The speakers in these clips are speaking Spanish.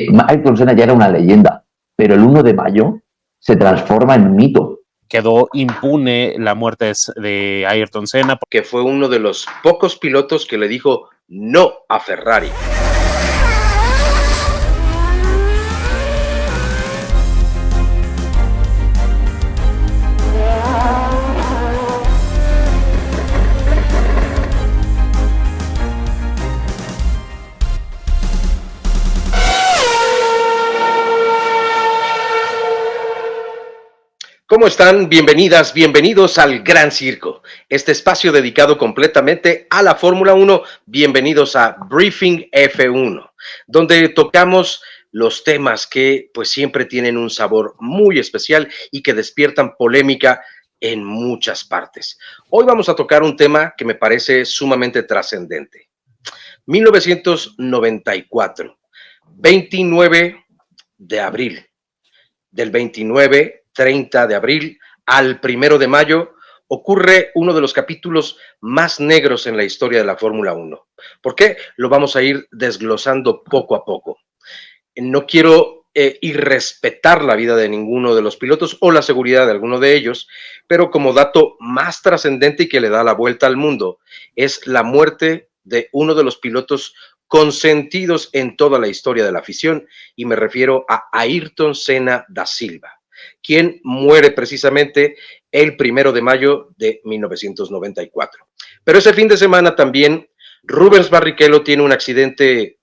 Ayrton Senna ya era una leyenda, pero el 1 de mayo se transforma en mito. Quedó impune la muerte de Ayrton Senna, que fue uno de los pocos pilotos que le dijo no a Ferrari. ¿Cómo están? Bienvenidas, bienvenidos al Gran Circo, este espacio dedicado completamente a la Fórmula 1. Bienvenidos a Briefing F1, donde tocamos los temas que pues siempre tienen un sabor muy especial y que despiertan polémica en muchas partes. Hoy vamos a tocar un tema que me parece sumamente trascendente. 1994, 29 de abril, del 29-30 de abril al 1 de mayo, ocurre uno de los capítulos más negros en la historia de la Fórmula 1. ¿Por qué? Lo vamos a ir desglosando poco a poco. No quiero irrespetar la vida de ninguno de los pilotos o la seguridad de alguno de ellos, pero como dato más trascendente y que le da la vuelta al mundo, es la muerte de uno de los pilotos consentidos en toda la historia de la afición, y me refiero a Ayrton Senna da Silva, quien muere precisamente el 1 de mayo de 1994. Pero ese fin de semana también Rubens Barrichello tiene un accidente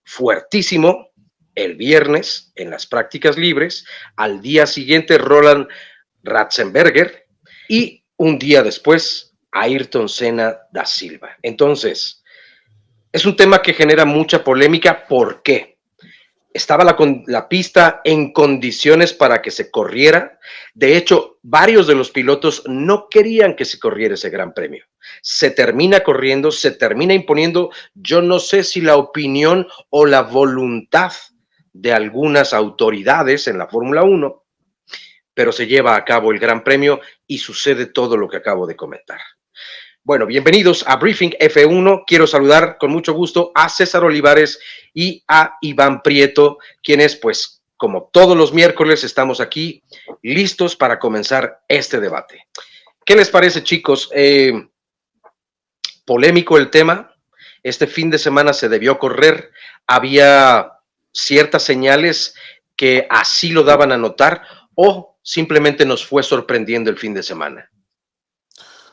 fuertísimo el viernes en las prácticas libres. Al día siguiente Roland Ratzenberger y un día después Ayrton Senna da Silva. Entonces, es un tema que genera mucha polémica. ¿Por qué? Estaba la pista en condiciones para que se corriera. De hecho, varios de los pilotos no querían que se corriera ese gran premio. Se termina corriendo, se termina imponiendo, yo no sé si la opinión o la voluntad de algunas autoridades en la Fórmula 1, pero se lleva a cabo el gran premio y sucede todo lo que acabo de comentar. Bueno, bienvenidos a Briefing F1. Quiero saludar con mucho gusto a César Olivares y a Iván Prieto, quienes, pues, como todos los miércoles, estamos aquí listos para comenzar este debate. ¿Qué les parece, chicos? Polémico el tema. Este fin de semana se debió correr. Había ciertas señales que así lo daban a notar, o simplemente nos fue sorprendiendo el fin de semana.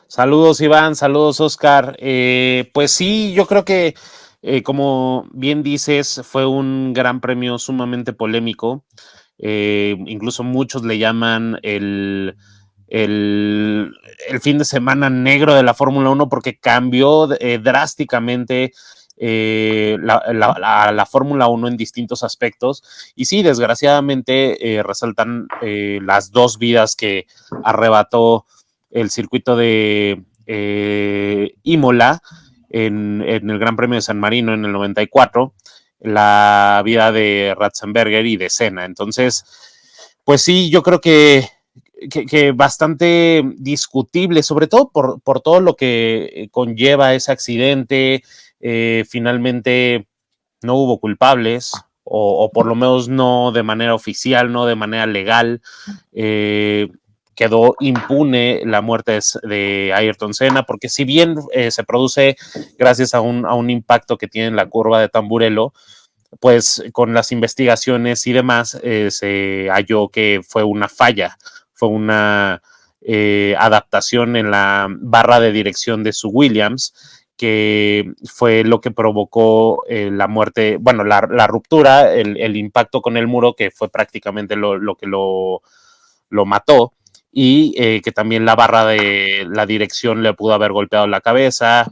Saludos, Iván, saludos, Oscar. Pues sí, yo creo que, como bien dices, fue un gran premio sumamente polémico. Incluso muchos le llaman el fin de semana negro de la Fórmula 1 porque cambió drásticamente la Fórmula 1 en distintos aspectos. Y sí, desgraciadamente resaltan las dos vidas que arrebató el circuito de Imola en el Gran Premio de San Marino en el 94, la vida de Ratzenberger y de Senna. Entonces, pues sí, yo creo que bastante discutible, sobre todo por todo lo que conlleva ese accidente. Finalmente no hubo culpables, o por lo menos no de manera oficial, no de manera legal. Quedó impune la muerte de Ayrton Senna, porque si bien se produce gracias a un impacto que tiene en la curva de Tamburello, pues con las investigaciones y demás se halló que fue una falla, fue una adaptación en la barra de dirección de su Williams, que fue lo que provocó la muerte, bueno, la ruptura, el impacto con el muro, que fue prácticamente lo que lo mató. Y que también la barra de la dirección le pudo haber golpeado la cabeza.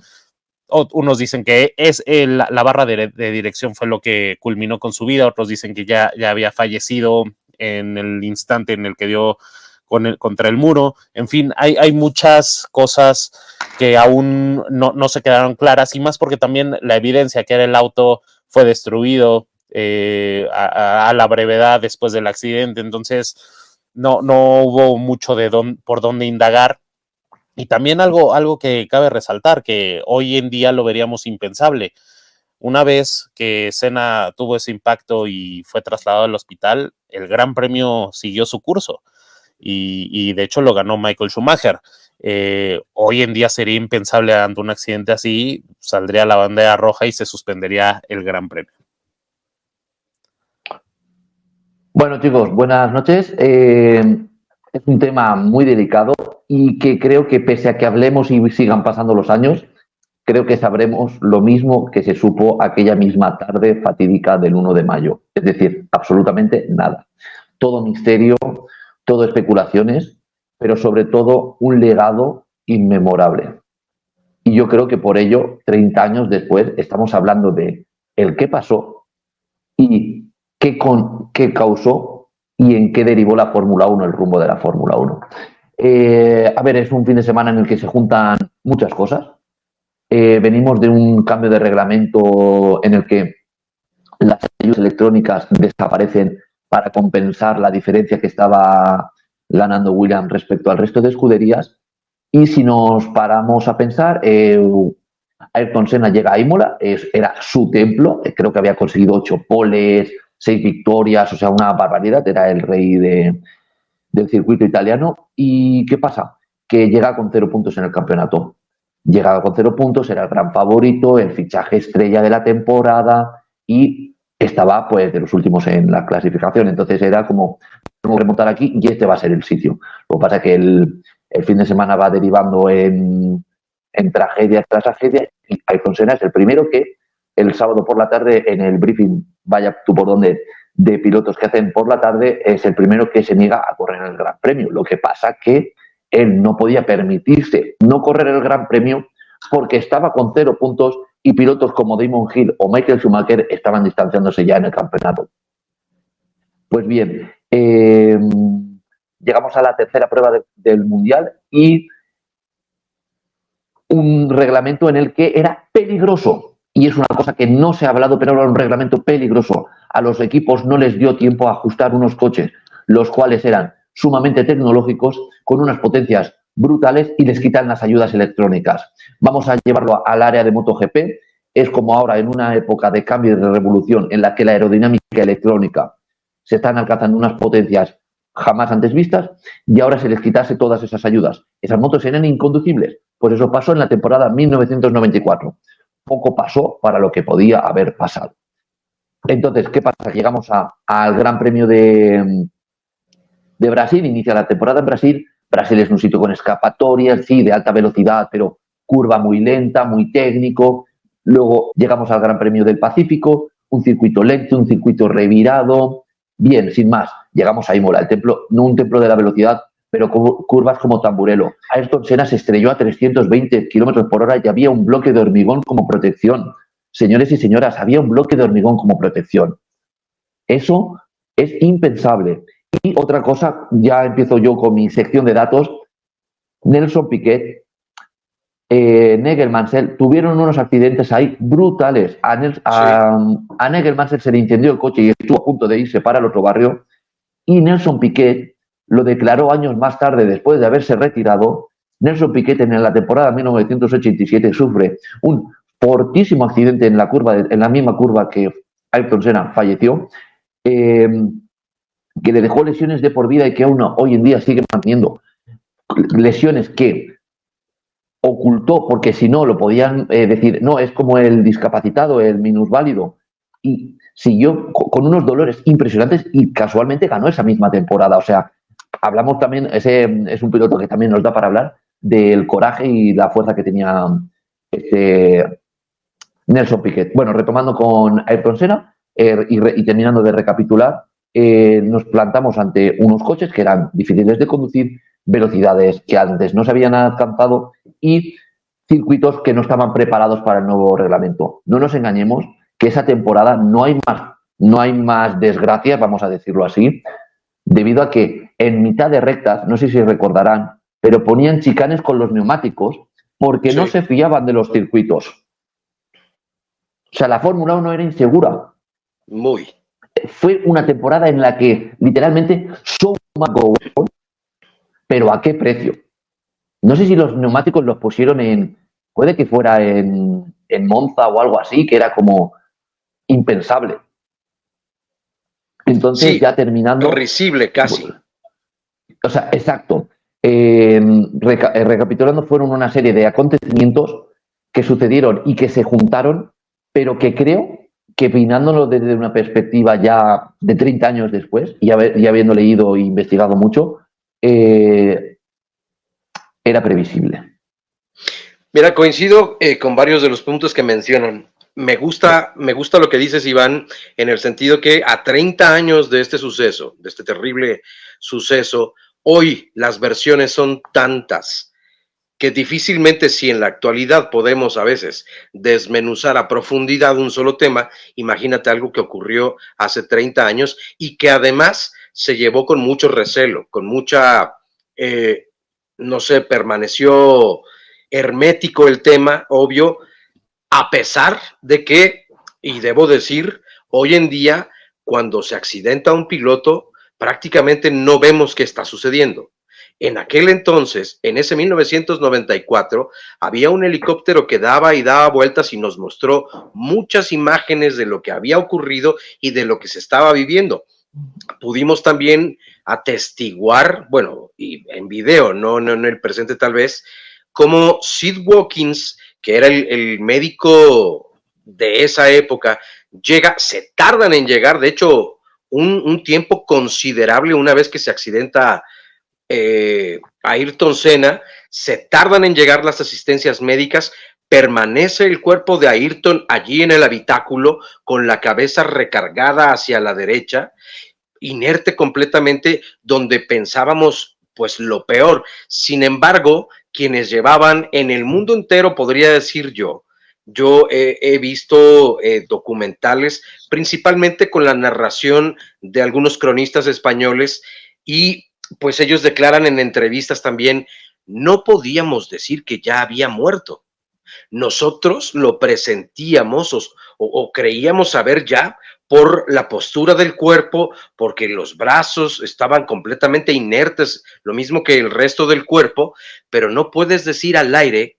Unos dicen que la barra de dirección fue lo que culminó con su vida, otros dicen que ya había fallecido en el instante en el que dio contra el muro. En fin, hay muchas cosas que aún no se quedaron claras, y más porque también la evidencia que era el auto fue destruido a la brevedad después del accidente. Entonces no hubo mucho por dónde indagar. Y también algo que cabe resaltar, que hoy en día lo veríamos impensable. Una vez que Senna tuvo ese impacto y fue trasladado al hospital, el Gran Premio siguió su curso y de hecho lo ganó Michael Schumacher. Hoy en día sería impensable ante un accidente así, saldría la bandera roja y se suspendería el Gran Premio. Bueno, chicos, buenas noches. Es un tema muy delicado y que creo que pese a que hablemos y sigan pasando los años, creo que sabremos lo mismo que se supo aquella misma tarde fatídica del 1 de mayo. Es decir, absolutamente nada. Todo misterio, todo especulaciones, pero sobre todo un legado inmemorable. Y yo creo que por ello, 30 años después, estamos hablando de el qué pasó y qué causó y en qué derivó la Fórmula 1, el rumbo de la Fórmula 1. A ver, es un fin de semana en el que se juntan muchas cosas. Venimos de un cambio de reglamento en el que las ayudas electrónicas desaparecen para compensar la diferencia que estaba ganando Williams respecto al resto de escuderías. Y si nos paramos a pensar, Ayrton Senna llega a Imola, era su templo, creo que había conseguido 8 poles, 6 victorias, o sea, una barbaridad, era el rey del circuito italiano. ¿Y qué pasa? Que llega con 0 puntos en el campeonato. Llegaba con 0 puntos, era el gran favorito, el fichaje estrella de la temporada y estaba pues de los últimos en la clasificación. Entonces era como remontar aquí y este va a ser el sitio. Lo que pasa es que el fin de semana va derivando en tragedia tras tragedia y Ayrton Senna es el primero que el sábado por la tarde en el briefing, vaya tú por donde, de pilotos que hacen por la tarde, es el primero que se niega a correr el Gran Premio. Lo que pasa que él no podía permitirse no correr el Gran Premio porque estaba con 0 puntos y pilotos como Damon Hill o Michael Schumacher estaban distanciándose ya en el campeonato. Pues bien, llegamos a la tercera prueba del Mundial y un reglamento en el que era peligroso. Y es una cosa que no se ha hablado, pero era un reglamento peligroso. A los equipos no les dio tiempo a ajustar unos coches, los cuales eran sumamente tecnológicos, con unas potencias brutales y les quitan las ayudas electrónicas. Vamos a llevarlo al área de MotoGP. Es como ahora en una época de cambio y de revolución en la que la aerodinámica electrónica se están alcanzando unas potencias jamás antes vistas y ahora se les quitase todas esas ayudas. Esas motos eran inconducibles. Pues eso pasó en la temporada 1994. Poco pasó para lo que podía haber pasado. Entonces, ¿qué pasa? Llegamos al Gran Premio de Brasil, inicia la temporada en Brasil. Brasil es un sitio con escapatorias, sí, de alta velocidad, pero curva muy lenta, muy técnico. Luego llegamos al Gran Premio del Pacífico, un circuito lento, un circuito revirado. Bien, sin más, llegamos a Imola, el templo, no un templo de la velocidad, pero curvas como Tamburello. Ayrton Senna se estrelló a 320 kilómetros por hora y había un bloque de hormigón como protección. Señores y señoras, había un bloque de hormigón como protección. Eso es impensable. Y otra cosa, ya empiezo yo con mi sección de datos. Nelson Piquet, Nigel Mansell tuvieron unos accidentes ahí brutales. A Nigel Mansell se le incendió el coche y estuvo a punto de irse para el otro barrio. Y Nelson Piquet lo declaró años más tarde, después de haberse retirado. Nelson Piquet en la temporada 1987 sufre un fortísimo accidente en la misma curva que Ayrton Senna falleció, que le dejó lesiones de por vida y que aún hoy en día sigue manteniendo. Lesiones que ocultó porque si no lo podían decir, no, es como el discapacitado, el minusválido, y siguió con unos dolores impresionantes y casualmente ganó esa misma temporada. O sea, hablamos también, ese es un piloto que también nos da para hablar del coraje y la fuerza que tenía Nelson Piquet. Bueno, retomando con Ayrton Senna y terminando de recapitular, nos plantamos ante unos coches que eran difíciles de conducir, velocidades que antes no se habían alcanzado y circuitos que no estaban preparados para el nuevo reglamento. No nos engañemos que esa temporada no hay más desgracias, vamos a decirlo así, debido a que en mitad de rectas, no sé si recordarán, pero ponían chicanes con los neumáticos porque no se fiaban de los circuitos. O sea, la Fórmula 1 era insegura. Muy. Fue una temporada en la que literalmente pero ¿a qué precio? No sé si los neumáticos los pusieron puede que fuera en Monza o algo así, que era como impensable. Entonces, Sí, ya terminando. risible casi. O sea, exacto. Recapitulando, fueron una serie de acontecimientos que sucedieron y que se juntaron, pero que creo que mirándolo desde una perspectiva ya de 30 años después, y habiendo leído e investigado mucho, era previsible. Mira, coincido con varios de los puntos que mencionan. Me gusta lo que dices, Iván, en el sentido que a 30 años de este suceso, de este terrible suceso, hoy las versiones son tantas que difícilmente, si en la actualidad podemos a veces desmenuzar a profundidad un solo tema, imagínate algo que ocurrió hace 30 años y que además se llevó con mucho recelo, con mucha, no sé, permaneció hermético el tema, obvio, a pesar de que, y debo decir, hoy en día, cuando se accidenta un piloto, prácticamente no vemos qué está sucediendo. En aquel entonces, en ese 1994, había un helicóptero que daba y daba vueltas y nos mostró muchas imágenes de lo que había ocurrido y de lo que se estaba viviendo. Pudimos también atestiguar, bueno, y en video, no en el presente tal vez, como Sid Watkins, que era el médico de esa época, se tardan en llegar, de hecho, un tiempo considerable una vez que se accidenta Ayrton Senna, se tardan en llegar las asistencias médicas, permanece el cuerpo de Ayrton allí en el habitáculo con la cabeza recargada hacia la derecha, inerte completamente, donde pensábamos pues lo peor. Sin embargo, quienes llevaban en el mundo entero, podría decir yo he visto documentales, principalmente con la narración de algunos cronistas españoles, y pues ellos declaran en entrevistas también, no podíamos decir que ya había muerto. Nosotros lo presentíamos o creíamos saber ya por la postura del cuerpo, porque los brazos estaban completamente inertes, lo mismo que el resto del cuerpo, pero no puedes decir al aire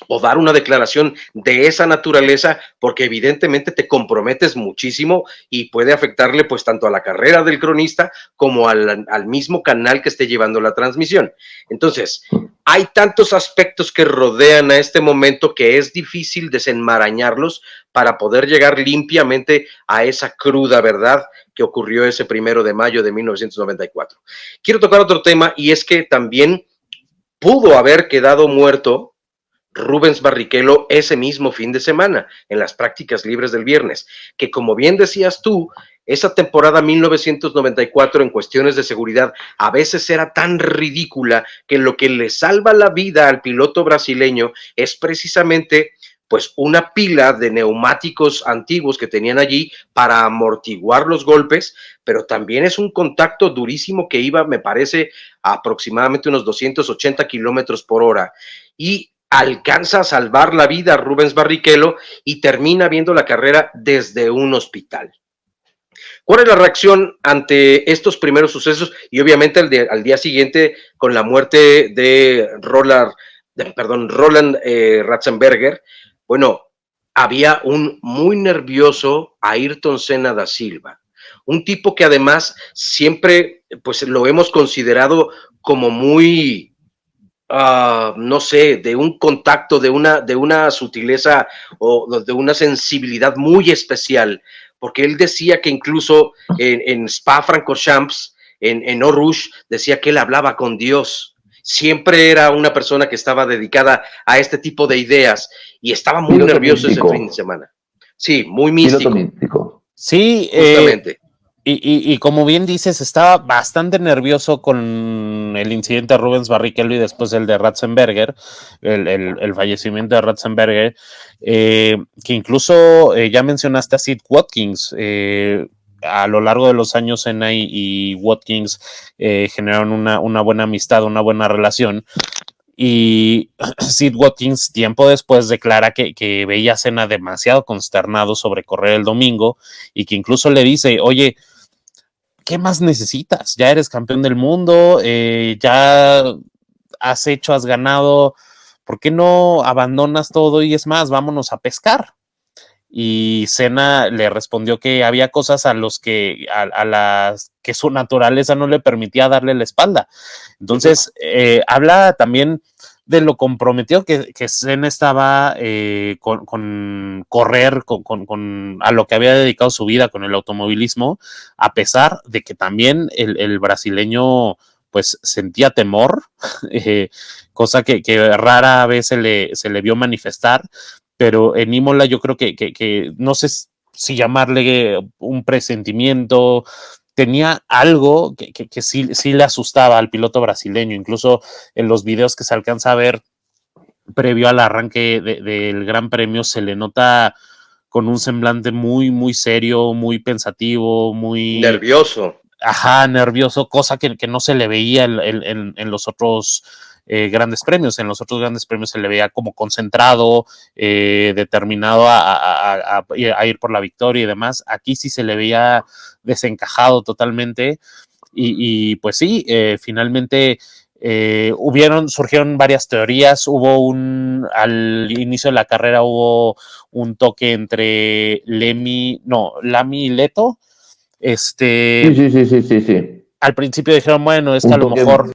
o dar una declaración de esa naturaleza porque evidentemente te comprometes muchísimo y puede afectarle pues tanto a la carrera del cronista como al mismo canal que esté llevando la transmisión. Entonces, hay tantos aspectos que rodean a este momento que es difícil desenmarañarlos para poder llegar limpiamente a esa cruda verdad que ocurrió ese 1 de mayo de 1994. Quiero tocar otro tema, y es que también pudo haber quedado muerto Rubens Barrichello ese mismo fin de semana, en las prácticas libres del viernes, que como bien decías tú, esa temporada 1994 en cuestiones de seguridad a veces era tan ridícula que lo que le salva la vida al piloto brasileño es precisamente pues una pila de neumáticos antiguos que tenían allí para amortiguar los golpes, pero también es un contacto durísimo que iba, me parece, a aproximadamente unos 280 kilómetros por hora, y alcanza a salvar la vida a Rubens Barrichello y termina viendo la carrera desde un hospital. ¿Cuál es la reacción ante estos primeros sucesos? Y obviamente al día siguiente, con la muerte de Roland Ratzenberger, bueno, había un muy nervioso Ayrton Senna da Silva, un tipo que además siempre pues lo hemos considerado como muy no sé, de un contacto, de una sutileza o de una sensibilidad muy especial, porque él decía que incluso en Spa-Francorchamps, en Eau Rouge, decía que él hablaba con Dios. Siempre era una persona que estaba dedicada a este tipo de ideas y estaba muy Piloto nervioso místico. ese fin de semana. Sí, muy místico. Piloto místico. Sí, justamente. Y como bien dices, estaba bastante nervioso con el incidente de Rubens Barrichello y después el de Ratzenberger, el fallecimiento de Ratzenberger, que incluso ya mencionaste a Sid Watkins. A lo largo de los años, Senna y Watkins generaron una buena amistad, una buena relación. Y Sid Watkins tiempo después declara que veía a Senna demasiado consternado sobre correr el domingo y que incluso le dice, oye, ¿qué más necesitas? Ya eres campeón del mundo, ya has ganado, ¿por qué no abandonas todo y es más, vámonos a pescar? y Senna le respondió que había cosas a las que su naturaleza no le permitía darle la espalda. Entonces, habla también de lo comprometido que Senna estaba con correr, a lo que había dedicado su vida con el automovilismo, a pesar de que también el brasileño pues sentía temor, cosa que rara vez se le vio manifestar, pero en Imola yo creo que no sé si llamarle un presentimiento, tenía algo que sí le asustaba al piloto brasileño, incluso en los videos que se alcanza a ver previo al arranque del Gran Premio se le nota con un semblante muy, muy serio, muy pensativo, muy... Nervioso. Ajá, nervioso, cosa que no se le veía en los otros grandes premios. En los otros grandes premios se le veía como concentrado, determinado a ir por la victoria y demás. Aquí sí se le veía desencajado totalmente. Y pues sí, finalmente surgieron varias teorías. Al inicio de la carrera hubo un toque entre Lamy y Leto. Sí. Al principio dijeron, bueno, es que a lo mejor,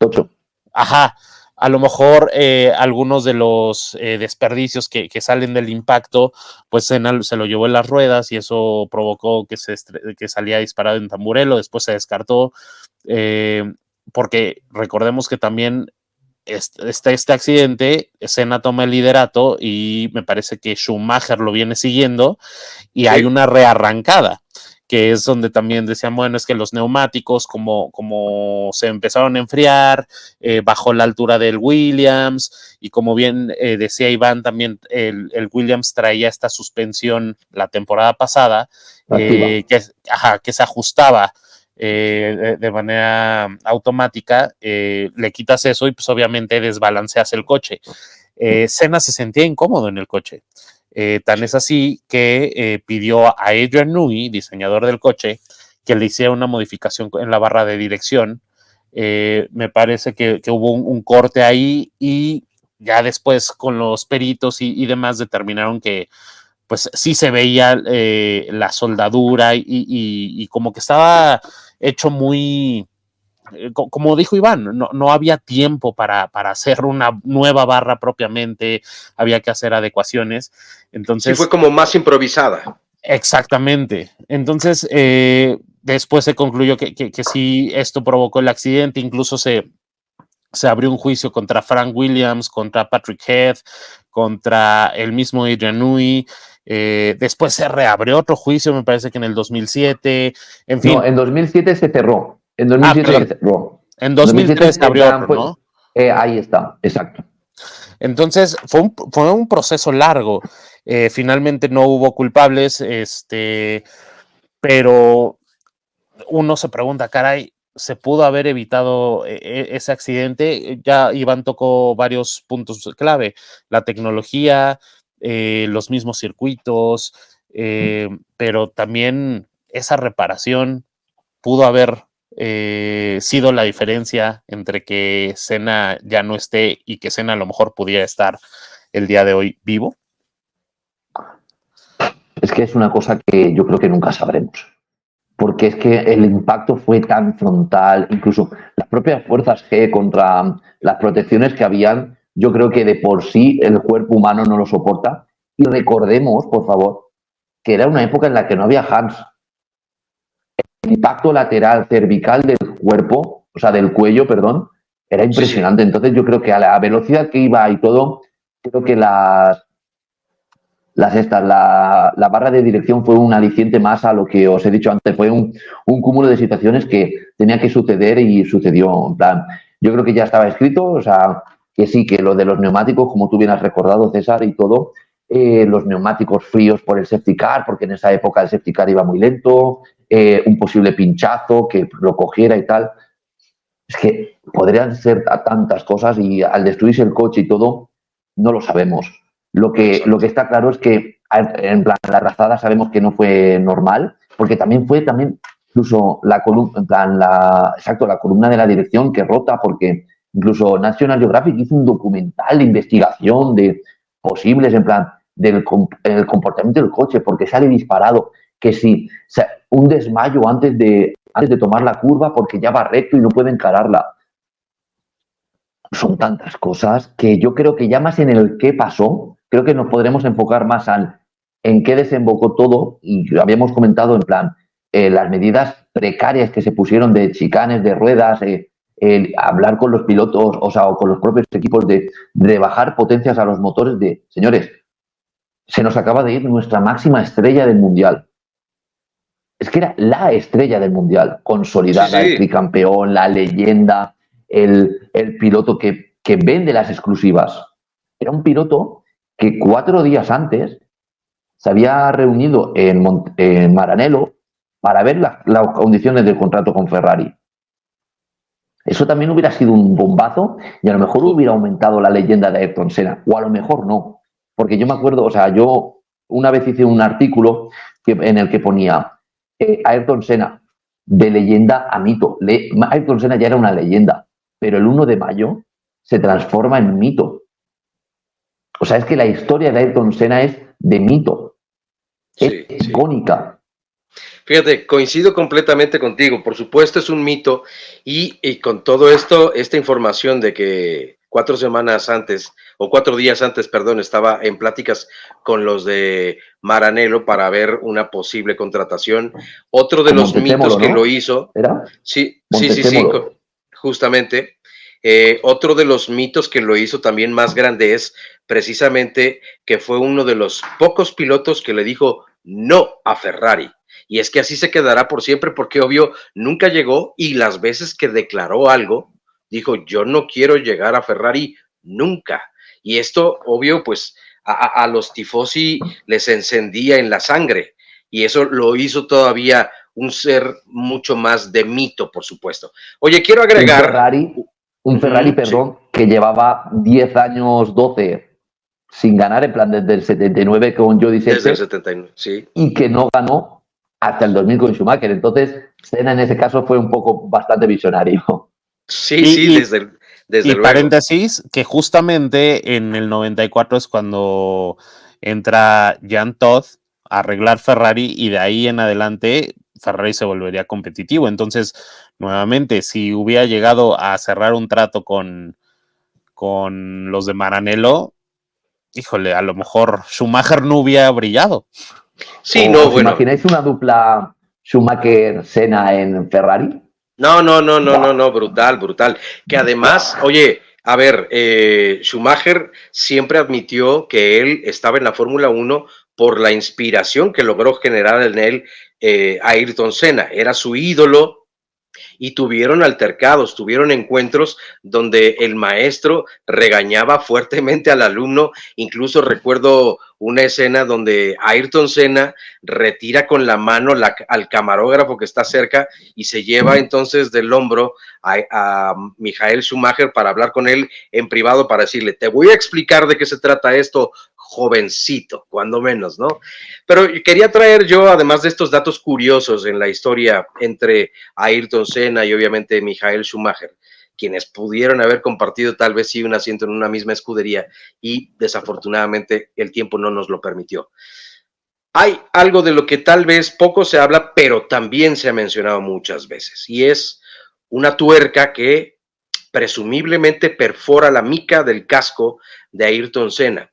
a lo mejor algunos de los desperdicios que salen del impacto, pues Senna se lo llevó en las ruedas y eso provocó que salía disparado en Tamburello, después se descartó, porque recordemos que también está este accidente, Senna toma el liderato y me parece que Schumacher lo viene siguiendo y sí, hay una rearrancada, que es donde también decían, bueno, es que los neumáticos como se empezaron a enfriar, bajó la altura del Williams y como bien decía Iván, también el Williams traía esta suspensión la temporada pasada que se ajustaba de manera automática, le quitas eso y pues obviamente desbalanceas el coche. Senna se sentía incómodo en el coche. Tan es así que pidió a Adrian Newey, diseñador del coche, que le hiciera una modificación en la barra de dirección. Me parece que hubo un corte ahí y ya después con los peritos y demás determinaron que pues sí se veía la soldadura y como que estaba hecho muy... Como dijo Iván, no había tiempo para hacer una nueva barra propiamente, había que hacer adecuaciones. Entonces, sí, fue como más improvisada. Exactamente. Entonces, después se concluyó que sí, esto provocó el accidente, incluso se abrió un juicio contra Frank Williams, contra Patrick Heath, contra el mismo Adrian Newey. Después se reabrió otro juicio, me parece que en el 2007. En fin. No, en 2007 se cerró. En 2007 se cerró. En 2003 se abrió otro, ¿no? Ahí está, exacto. Entonces, fue un proceso largo. Finalmente no hubo culpables, pero uno se pregunta, caray, ¿se pudo haber evitado ese accidente? Ya Iván tocó varios puntos clave, la tecnología, los mismos circuitos, pero también esa reparación pudo haber sido la diferencia entre que Senna ya no esté y que Senna a lo mejor pudiera estar el día de hoy vivo. Es que es una cosa que yo creo que nunca sabremos. Porque es que el impacto fue tan frontal, incluso las propias fuerzas G contra las protecciones que habían, yo creo que de por sí el cuerpo humano no lo soporta. Y recordemos, por favor, que era una época en la que no había Hans. El impacto lateral cervical del cuerpo, o sea, del cuello, perdón, era impresionante. Entonces yo creo que a la velocidad que iba y todo, creo que la barra de dirección fue un aliciente más a lo que os he dicho antes, fue un cúmulo de situaciones que tenía que suceder y sucedió. En plan, yo creo que ya estaba escrito, o sea, que sí, que lo de los neumáticos, como tú bien has recordado, César, y todo, los neumáticos fríos por el safety car, porque en esa época el safety car iba muy lento, un posible pinchazo que lo cogiera y tal. Es que podrían ser tantas cosas y al destruirse el coche y todo, no lo sabemos. Lo que está claro es que, en plan, la arrastrada sabemos que no fue normal, porque también fue incluso la columna, en plan, la columna de la dirección que rota, porque incluso National Geographic hizo un documental de investigación de posibles, en plan, el comportamiento del coche, porque sale disparado, que si un desmayo antes de tomar la curva porque ya va recto y no puede encararla. Son tantas cosas que yo creo que ya más en el qué pasó, creo que nos podremos enfocar más en qué desembocó todo, y habíamos comentado en plan las medidas precarias que se pusieron de chicanes, de ruedas, hablar con los pilotos, o sea, o con los propios equipos de bajar potencias a los motores de, señores, se nos acaba de ir nuestra máxima estrella del Mundial. Es que era la estrella del Mundial, consolidada, el tricampeón, la leyenda, el piloto que vende las exclusivas. Era un piloto que 4 días antes se había reunido en Maranello para ver las condiciones del contrato con Ferrari. Eso también hubiera sido un bombazo y a lo mejor hubiera aumentado la leyenda de Ayrton Senna, o a lo mejor no. Porque yo me acuerdo, o sea, yo una vez hice un artículo en el que ponía Ayrton Senna, de leyenda a mito. Ayrton Senna ya era una leyenda, pero el 1 de mayo se transforma en mito. O sea, es que la historia de Ayrton Senna es de mito. Es icónica. Fíjate, coincido completamente contigo. Por supuesto es un mito y con todo esto, esta información de que 4 semanas antes, o 4 días antes, perdón, estaba en pláticas con los de Maranello para ver una posible contratación. Otro de los mitos que lo hizo, ¿era? Sí, justamente. Otro de los mitos que lo hizo también más grande es precisamente que fue uno de los pocos pilotos que le dijo no a Ferrari. Y es que así se quedará por siempre, porque obvio nunca llegó, y las veces que declaró algo, dijo yo no quiero llegar a Ferrari nunca. Y esto obvio pues a los tifosi les encendía en la sangre, y eso lo hizo todavía un ser mucho más de mito, por supuesto. Oye, quiero agregar... Un Ferrari, perdón, que llevaba 10 años, 12 sin ganar, en plan desde el 79 con Jody Scheckter. Desde el 79, sí. Y que no ganó hasta el 2000 con Schumacher. Entonces, Senna en ese caso fue un poco bastante visionario. Sí, desde luego. Paréntesis, que justamente en el 94 es cuando entra Jean Todt a arreglar Ferrari, y de ahí en adelante Ferrari se volvería competitivo. Entonces, nuevamente, si hubiera llegado a cerrar un trato con los de Maranello, híjole, a lo mejor Schumacher no hubiera brillado. Sí, no, bueno. ¿Imagináis una dupla Schumacher-Senna en Ferrari? No, brutal. Que además, oye, a ver, Schumacher siempre admitió que él estaba en la Fórmula 1 por la inspiración que logró generar en él Ayrton Senna. Era su ídolo, y tuvieron altercados, tuvieron encuentros donde el maestro regañaba fuertemente al alumno. Incluso recuerdo una escena donde Ayrton Senna retira con la mano al camarógrafo que está cerca y se lleva entonces del hombro a Michael Schumacher para hablar con él en privado, para decirle, te voy a explicar de qué se trata esto, jovencito, cuando menos, ¿no? Pero quería traer yo, además de estos datos curiosos en la historia entre Ayrton Senna y obviamente Michael Schumacher, quienes pudieron haber compartido tal vez sí un asiento en una misma escudería, y desafortunadamente el tiempo no nos lo permitió. Hay algo de lo que tal vez poco se habla, pero también se ha mencionado muchas veces, y es una tuerca que presumiblemente perfora la mica del casco de Ayrton Senna.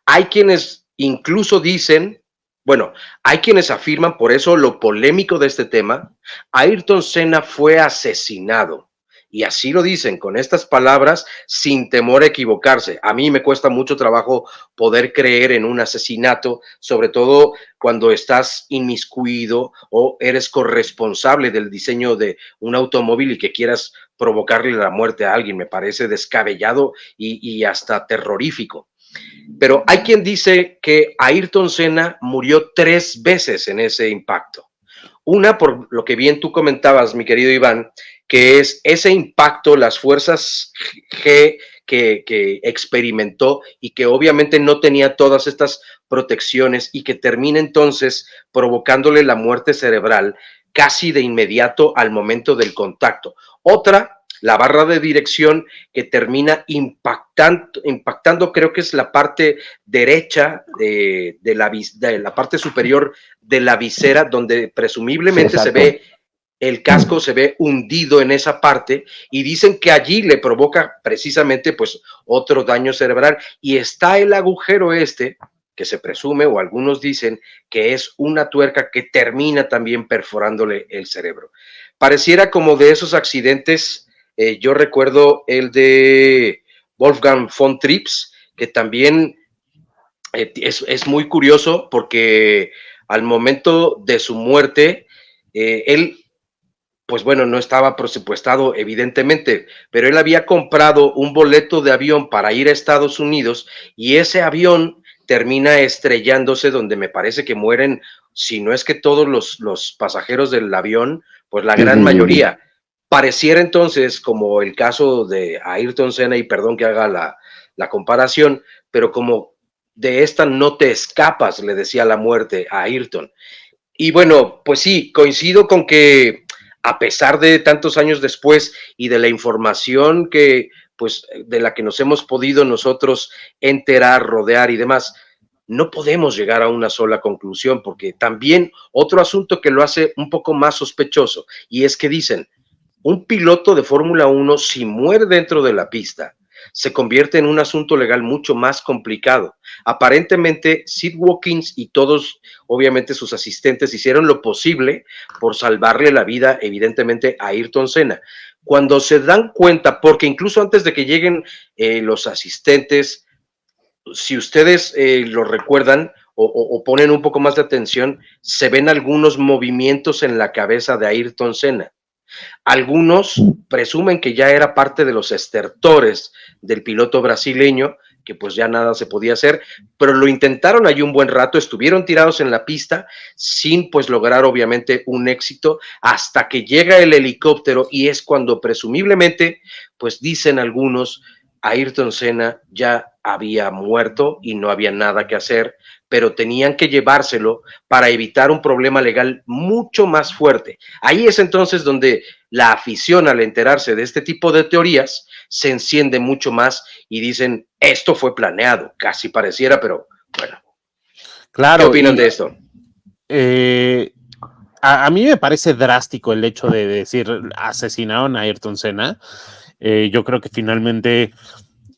Hay quienes incluso dicen, bueno, hay quienes afirman, por eso lo polémico de este tema, Ayrton Senna fue asesinado. Y así lo dicen, con estas palabras, sin temor a equivocarse. A mí me cuesta mucho trabajo poder creer en un asesinato, sobre todo cuando estás inmiscuido o eres corresponsable del diseño de un automóvil y que quieras provocarle la muerte a alguien. Me parece descabellado y hasta terrorífico. Pero hay quien dice que Ayrton Senna murió 3 veces en ese impacto. Una, por lo que bien tú comentabas, mi querido Iván, que es ese impacto, las fuerzas G que experimentó y que obviamente no tenía todas estas protecciones, y que termina entonces provocándole la muerte cerebral casi de inmediato al momento del contacto. Otra, la barra de dirección que termina impactando, creo que es la parte derecha de la parte superior de la visera, donde presumiblemente Sí, se ve el casco, se ve hundido en esa parte, y dicen que allí le provoca precisamente pues otro daño cerebral, y está el agujero que se presume, o algunos dicen que es una tuerca que termina también perforándole el cerebro. Pareciera como de esos accidentes. Yo recuerdo el de Wolfgang von Trips, que también es muy curioso porque al momento de su muerte, él, pues bueno, no estaba presupuestado evidentemente, pero él había comprado un boleto de avión para ir a Estados Unidos, y ese avión termina estrellándose, donde me parece que mueren, si no es que todos los pasajeros del avión, pues la gran mayoría. Pareciera entonces como el caso de Ayrton Senna, y perdón que haga la comparación, pero como de esta no te escapas, le decía la muerte a Ayrton. Y bueno, pues sí, coincido con que a pesar de tantos años después y de la información que, pues, de la que nos hemos podido nosotros enterar, rodear y demás, no podemos llegar a una sola conclusión, porque también otro asunto que lo hace un poco más sospechoso, y es que dicen, un piloto de Fórmula 1, si muere dentro de la pista, se convierte en un asunto legal mucho más complicado. Aparentemente, Sid Watkins y todos, obviamente sus asistentes, hicieron lo posible por salvarle la vida, evidentemente, a Ayrton Senna. Cuando se dan cuenta, porque incluso antes de que lleguen los asistentes, si ustedes lo recuerdan o ponen un poco más de atención, se ven algunos movimientos en la cabeza de Ayrton Senna. Algunos presumen que ya era parte de los estertores del piloto brasileño, que pues ya nada se podía hacer, pero lo intentaron allí un buen rato, estuvieron tirados en la pista sin pues lograr obviamente un éxito, hasta que llega el helicóptero, y es cuando presumiblemente, pues dicen algunos, Ayrton Senna ya había muerto y no había nada que hacer, pero tenían que llevárselo para evitar un problema legal mucho más fuerte. Ahí es entonces donde la afición, al enterarse de este tipo de teorías, se enciende mucho más y dicen, esto fue planeado, casi pareciera, pero bueno. Claro, ¿Qué opinan de esto? A mí me parece drástico el hecho de decir asesinaron a Ayrton Senna. Yo creo que finalmente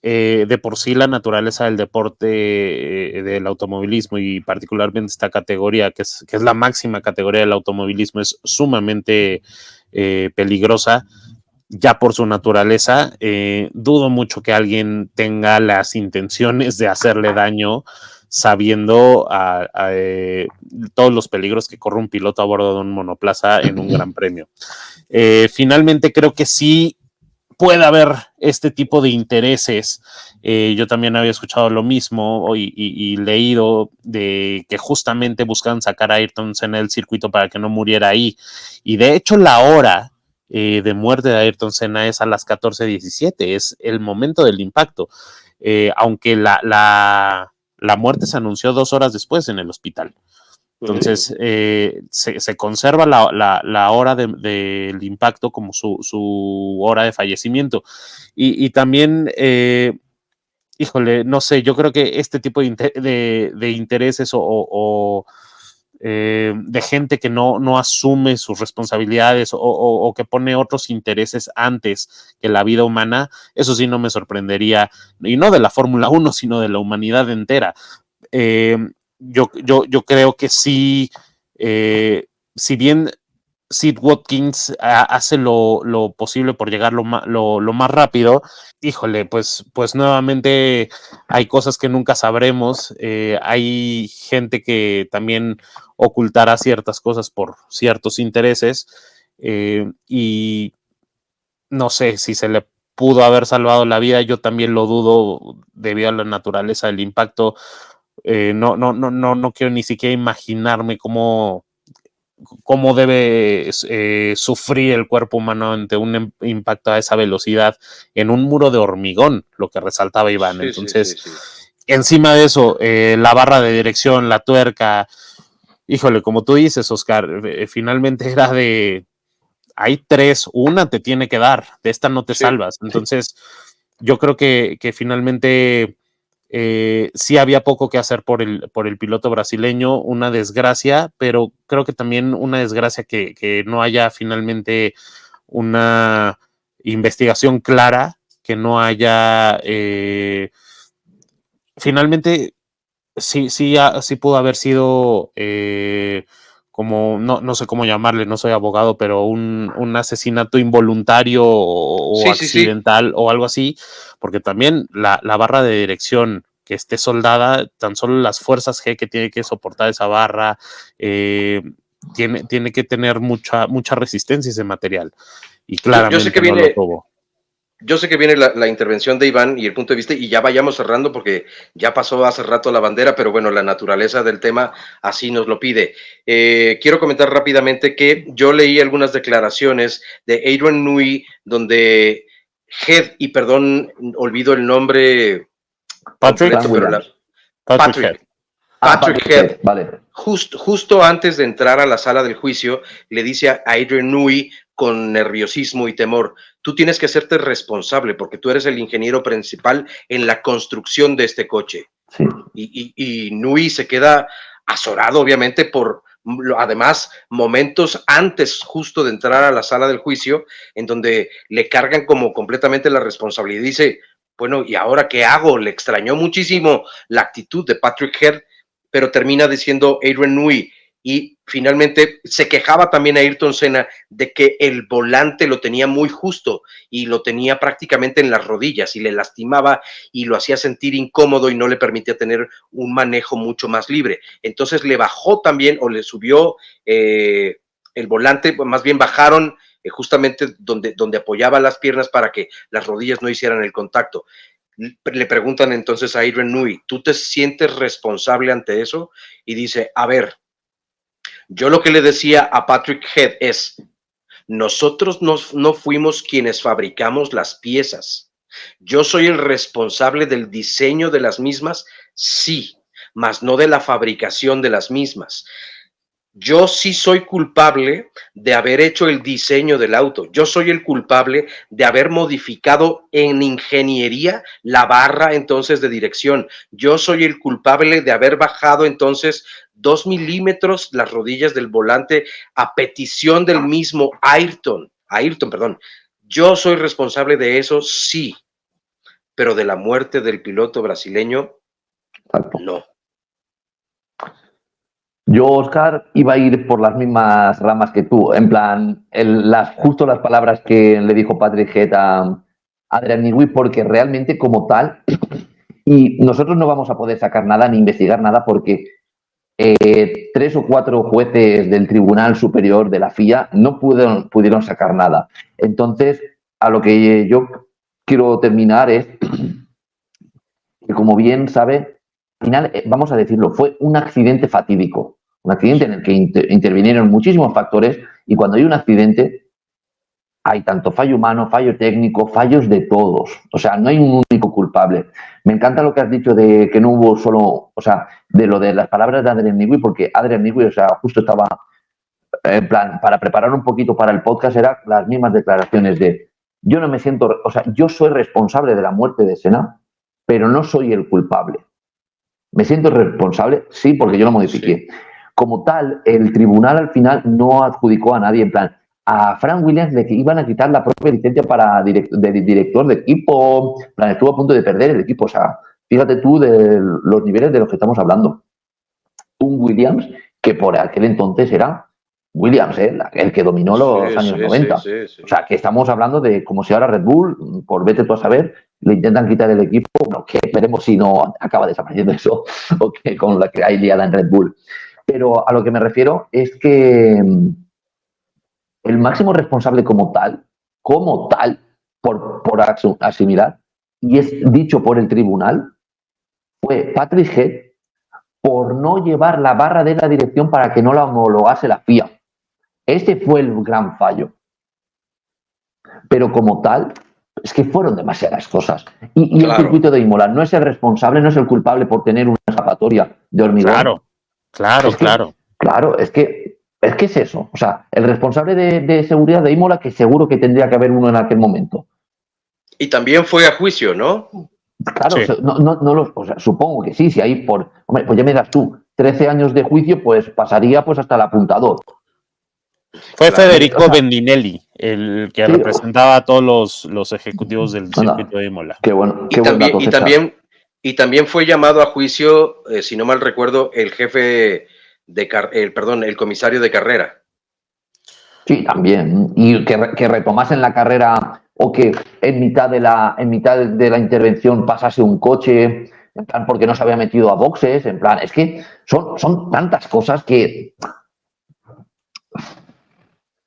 de por sí la naturaleza del deporte del automovilismo, y particularmente esta categoría que es la máxima categoría del automovilismo, es sumamente peligrosa ya por su naturaleza. Dudo mucho que alguien tenga las intenciones de hacerle daño sabiendo todos los peligros que corre un piloto a bordo de un monoplaza en un gran premio. Finalmente creo que sí puede haber este tipo de intereses. Yo también había escuchado lo mismo y leído de que justamente buscan sacar a Ayrton Senna del circuito para que no muriera ahí. Y de hecho la hora de muerte de Ayrton Senna es a las 14:17, es el momento del impacto. Aunque la muerte se anunció 2 horas después en el hospital. Entonces, se conserva la hora del impacto como su hora de fallecimiento. Y también, híjole, no sé, yo creo que este tipo de intereses o de gente que no asume sus responsabilidades o que pone otros intereses antes que la vida humana, eso sí no me sorprendería, y no de la Fórmula 1, sino de la humanidad entera. Yo creo que sí, si bien Sid Watkins hace lo posible por llegar lo más rápido, híjole, pues nuevamente hay cosas que nunca sabremos. Hay gente que también ocultará ciertas cosas por ciertos intereses, y no sé si se le pudo haber salvado la vida. Yo también lo dudo debido a la naturaleza del impacto. No quiero ni siquiera imaginarme cómo debe sufrir el cuerpo humano ante un impacto a esa velocidad en un muro de hormigón, lo que resaltaba Iván. Sí, Entonces, sí. encima de eso, la barra de dirección, la tuerca, híjole, como tú dices, Oscar, finalmente era de hay 3, una te tiene que dar, de esta no te salvas. Entonces, yo creo que finalmente sí había poco que hacer por el piloto brasileño, una desgracia, pero creo que también una desgracia que no haya finalmente una investigación clara, que no haya finalmente sí pudo haber sido como, no sé cómo llamarle, no soy abogado, pero un asesinato involuntario o accidental o algo así, porque también la barra de dirección que esté soldada, tan solo las fuerzas G que tiene que soportar esa barra, tiene que tener mucha resistencia ese material, y claramente yo sé que no viene, lo tuvo. Yo sé que viene la intervención de Iván y el punto de vista, y ya vayamos cerrando porque ya pasó hace rato la bandera, pero bueno, la naturaleza del tema así nos lo pide. Quiero comentar rápidamente que yo leí algunas declaraciones de Adrian Newey, donde Head, y perdón, olvido el nombre completo, pero Patrick Head, vale. Justo antes de entrar a la sala del juicio, le dice a Adrian Newey con nerviosismo y temor: tú tienes que hacerte responsable porque tú eres el ingeniero principal en la construcción de este coche. Sí. Y Newey se queda azorado, obviamente, por además momentos antes justo de entrar a la sala del juicio, en donde le cargan como completamente la responsabilidad. Dice, bueno, ¿y ahora qué hago? Le extrañó muchísimo la actitud de Patrick Head, pero termina diciendo Adrian Newey, y finalmente se quejaba también a Ayrton Senna de que el volante lo tenía muy justo y lo tenía prácticamente en las rodillas y le lastimaba y lo hacía sentir incómodo y no le permitía tener un manejo mucho más libre. Entonces le bajó también, o le subió el volante, más bien bajaron justamente donde apoyaba las piernas para que las rodillas no hicieran el contacto. Le preguntan entonces a Adrian Newey, ¿tú te sientes responsable ante eso? Y dice, a ver, yo lo que le decía a Patrick Head es, nosotros no fuimos quienes fabricamos las piezas. Yo soy el responsable del diseño de las mismas, sí, mas no de la fabricación de las mismas. Yo sí soy culpable de haber hecho el diseño del auto. Yo soy el culpable de haber modificado en ingeniería la barra entonces de dirección. Yo soy el culpable de haber bajado entonces 2 milímetros las rodillas del volante a petición del mismo Ayrton. Yo soy responsable de eso, sí, pero de la muerte del piloto brasileño, no. Yo, Oscar, iba a ir por las mismas ramas que tú, en plan, justo las palabras que le dijo Patrick Head a Adrian Newey, porque realmente como tal, y nosotros no vamos a poder sacar nada ni investigar nada porque 3 o 4 jueces del Tribunal Superior de la FIA no pudieron sacar nada. Entonces, a lo que yo quiero terminar es que, como bien sabe, al final, vamos a decirlo, fue un accidente fatídico, un accidente en el que intervinieron muchísimos factores, y cuando hay un accidente hay tanto fallo humano, fallo técnico, fallos de todos. O sea, no hay un único culpable. Me encanta lo que has dicho de que no hubo solo, o sea, de lo de las palabras de Adrian Newey, porque Adrian Newey, o sea, justo estaba en plan, para preparar un poquito para el podcast, eran las mismas declaraciones de yo no me siento, o sea, yo soy responsable de la muerte de Senna, pero no soy el culpable. ¿Me siento responsable? Sí, porque yo lo modifiqué. Sí. Como tal, el tribunal al final no adjudicó a nadie, en plan, a Frank Williams le iban a quitar la propia licencia para director de equipo, en plan, estuvo a punto de perder el equipo. O sea, fíjate tú de los niveles de los que estamos hablando. Un Williams que por aquel entonces era Williams, el que dominó los años 90. Sí. O sea, que estamos hablando de como si ahora Red Bull, por vete tú a saber, le intentan quitar el equipo, bueno, que veremos si no acaba desapareciendo eso, o que con la que hay liada en Red Bull. Pero a lo que me refiero es que el máximo responsable como tal, por asimilar, y es dicho por el tribunal, fue Patrick Head por no llevar la barra de la dirección para que no la homologase la FIA. Ese fue el gran fallo. Pero como tal, es que fueron demasiadas cosas. Y claro, el circuito de Imola no es el responsable, no es el culpable por tener una escapatoria de hormigón. Claro. Claro, es que Es que es eso. O sea, el responsable de seguridad de Imola, que seguro que tendría que haber uno en aquel momento. Y también fue a juicio, ¿no? Claro, Sí. o sea, supongo que sí, si hay hombre, pues ya me das tú, 13 años de juicio, pues pasaría pues hasta el apuntador. Fue Claro. Federico O sea, Bendinelli, el que sí, representaba a todos los ejecutivos del anda, circuito de Imola. qué buen dato, César. Y también fue llamado a juicio, si no mal recuerdo, el jefe el comisario de carrera. Sí, también. Y que retomasen la carrera o que en mitad de la intervención pasase un coche, en plan, porque no se había metido a boxes, en plan, es que son tantas cosas que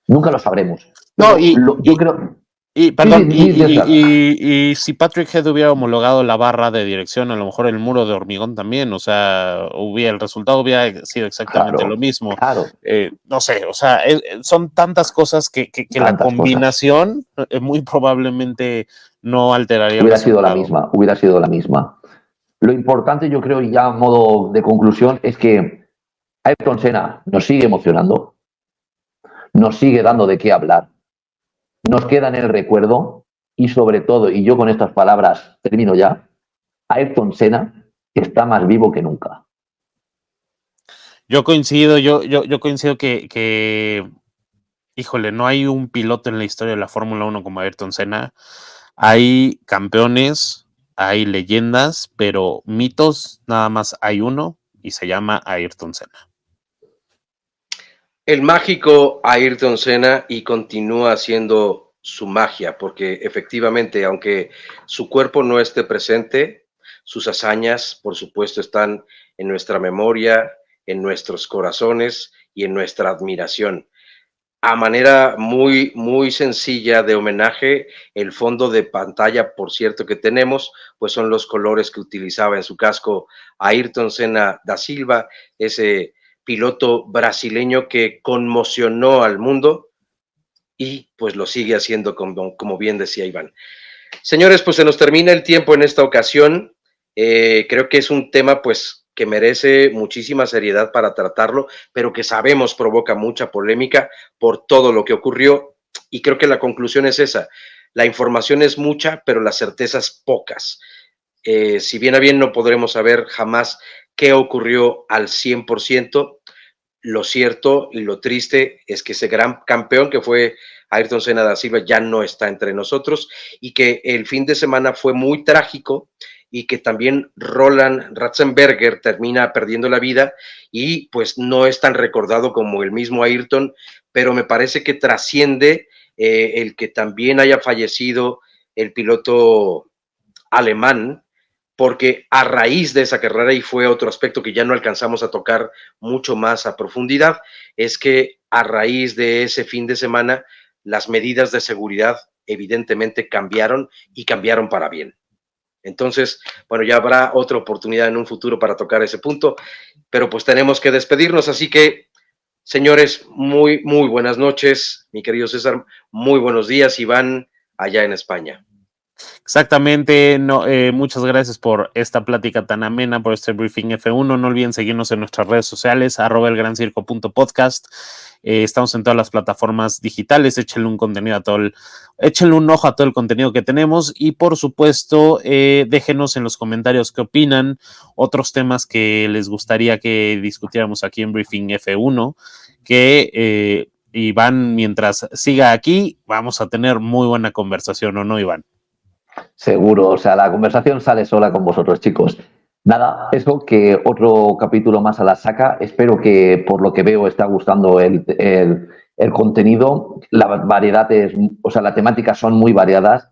nunca lo sabremos. No, Pero yo creo. Sí, perdón, César. y si Patrick Head hubiera homologado la barra de dirección, a lo mejor el muro de hormigón también, o sea, el resultado hubiera sido exactamente lo Claro, mismo. claro, No sé, o sea, son tantas cosas que la tantas cosas. combinación muy probablemente no alteraría el Hubiera sido la resultado. misma, hubiera sido la misma. Lo importante, yo creo, y ya a modo de conclusión, es que Ayrton Senna nos sigue emocionando, nos sigue dando de qué hablar, nos queda en el recuerdo y sobre todo, y yo con estas palabras termino ya, Ayrton Senna está más vivo que nunca. Yo coincido, yo coincido híjole, no hay un piloto en la historia de la Fórmula 1 como Ayrton Senna. Hay campeones, hay leyendas, pero mitos nada más hay uno y se llama Ayrton Senna. El mágico Ayrton Senna y continúa haciendo su magia, porque efectivamente, aunque su cuerpo no esté presente, sus hazañas, por supuesto, están en nuestra memoria, en nuestros corazones y en nuestra admiración. A manera muy, muy sencilla de homenaje, el fondo de pantalla, por cierto, que tenemos, pues son los colores que utilizaba en su casco Ayrton Senna da Silva, ese piloto brasileño que conmocionó al mundo y pues lo sigue haciendo como bien decía Iván. Señores, pues se nos termina el tiempo en esta ocasión. Creo que es un tema pues que merece muchísima seriedad para tratarlo, pero que sabemos provoca mucha polémica por todo lo que ocurrió. Y creo que la conclusión es esa. La información es mucha, pero las certezas pocas. Si bien a bien no podremos saber jamás qué ocurrió al 100%, lo cierto y lo triste es que ese gran campeón que fue Ayrton Senna da Silva ya no está entre nosotros y que el fin de semana fue muy trágico y que también Roland Ratzenberger termina perdiendo la vida y pues no es tan recordado como el mismo Ayrton, pero me parece que trasciende el que también haya fallecido el piloto alemán, porque a raíz de esa carrera, y fue otro aspecto que ya no alcanzamos a tocar mucho más a profundidad, es que a raíz de ese fin de semana, las medidas de seguridad evidentemente cambiaron y cambiaron para bien. Entonces, bueno, ya habrá otra oportunidad en un futuro para tocar ese punto, pero pues tenemos que despedirnos, así que, señores, muy, muy buenas noches, mi querido César, muy buenos días, Iván, allá en España. Exactamente, no, muchas gracias por esta plática tan amena, por este briefing F1. No olviden seguirnos en nuestras redes sociales, @elgrancirco.podcast. Estamos en todas las plataformas digitales. Échenle un ojo a todo el contenido que tenemos y por supuesto déjenos en los comentarios qué opinan, otros temas que les gustaría que discutiéramos aquí en Briefing F1, que Iván, mientras siga aquí, vamos a tener muy buena conversación, ¿o no, Iván? Seguro, o sea, la conversación sale sola con vosotros, chicos. Nada, eso que otro capítulo más a la saca. Espero que por lo que veo está gustando el contenido. La variedad o sea, las temáticas son muy variadas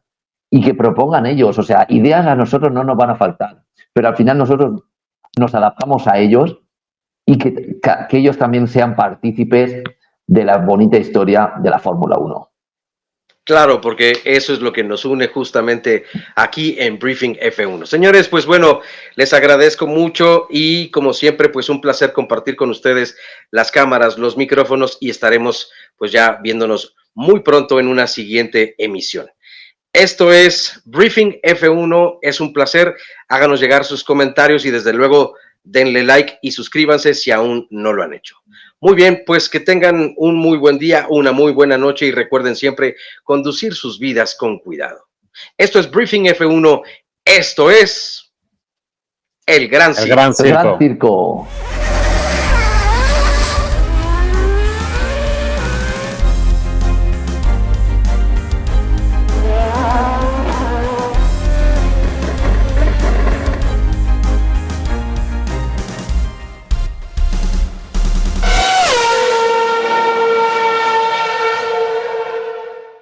y que propongan ellos. O sea, ideas a nosotros no nos van a faltar, pero al final nosotros nos adaptamos a ellos y que ellos también sean partícipes de la bonita historia de la Fórmula 1. Claro, porque eso es lo que nos une justamente aquí en Briefing F1. Señores, pues bueno, les agradezco mucho y como siempre, pues un placer compartir con ustedes las cámaras, los micrófonos y estaremos pues ya viéndonos muy pronto en una siguiente emisión. Esto es Briefing F1, es un placer, háganos llegar sus comentarios y desde luego denle like y suscríbanse si aún no lo han hecho. Muy bien, pues que tengan un muy buen día, una muy buena noche y recuerden siempre conducir sus vidas con cuidado. Esto es Briefing F1, esto es El Gran El Circo. Gran El Gran Circo. Circo.